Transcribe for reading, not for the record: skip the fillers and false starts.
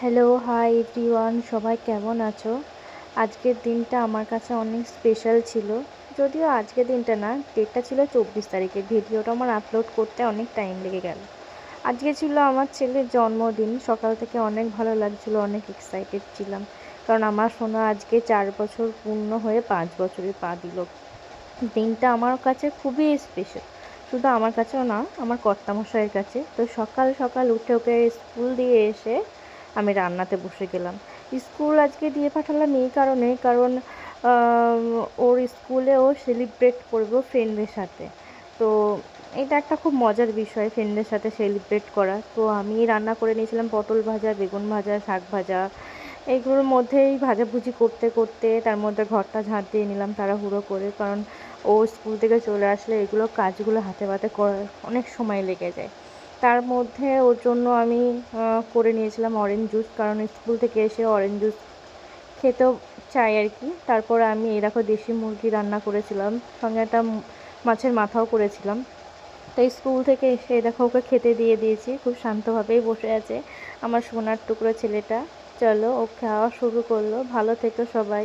Hello, hi everyone, সবাই কেমন আছো? আজকের দিনটা আমার কাছে অনেক স্পেশাল ছিল। যদিও আজকের দিনটা না, ডেটটা ছিল 24 তারিখে। ভিডিওটা আমার আপলোড করতে অনেক টাইম লেগে গেল। আজকে ছিল আমার ছেলের জন্মদিন। সকাল থেকে অনেক ভালো লাগছিল, অনেক এক্সাইটেড ছিলাম, কারণ আমার সোনা আজকে 4 বছর পূর্ণ হয়ে 5 বছরে পা দিল। দিনটা আমার কাছে খুবই স্পেশাল, শুধু আমার কাছেও না, আমার কর্তামশাইয়ের কাছে। তো সকাল সকাল উঠে ওকে স্কুল দিয়ে এসে আমি রান্নাতে বসে গেলাম। স্কুল আজকে দিয়ে পাঠালাম এই কারণে, কারণ ওর স্কুলে ও সেলিব্রেট করবো ফ্রেন্ডদের সাথে। তো এটা একটা খুব মজার বিষয়, ফ্রেন্ডদের সাথে সেলিব্রেট করা। তো আমি রান্না করে নিয়েছিলাম পটল ভাজা, বেগুন ভাজা, শাক ভাজা। এইগুলোর মধ্যেই ভাজাভুজি করতে করতে তার মধ্যে ঘরটা ঝাঁট দিয়ে নিলাম তাড়াহুড়ো করে, কারণ ও স্কুল থেকে চলে আসলে এগুলো কাজগুলো হাতে পাতে করার অনেক সময় লেগে যায়। তার মধ্যে ওর জন্য আমি করে নিয়েছিলাম অরেঞ্জ জুস, কারণ স্কুল থেকে এসে অরেঞ্জ জুস খেতেও চাই আর কি। তারপর আমি এই দেখো দেশি মুরগি রান্না করেছিলাম, সঙ্গে একটা মাছের মাথাও করেছিলাম। তাই স্কুল থেকে এসে এই দেখো ওকে খেতে দিয়ে দিয়েছি, খুব শান্তভাবেই বসে আছে আমার সোনার টুকরো ছেলেটা। চলো, ও খাওয়া শুরু করলো। ভালো থেকো সবাই।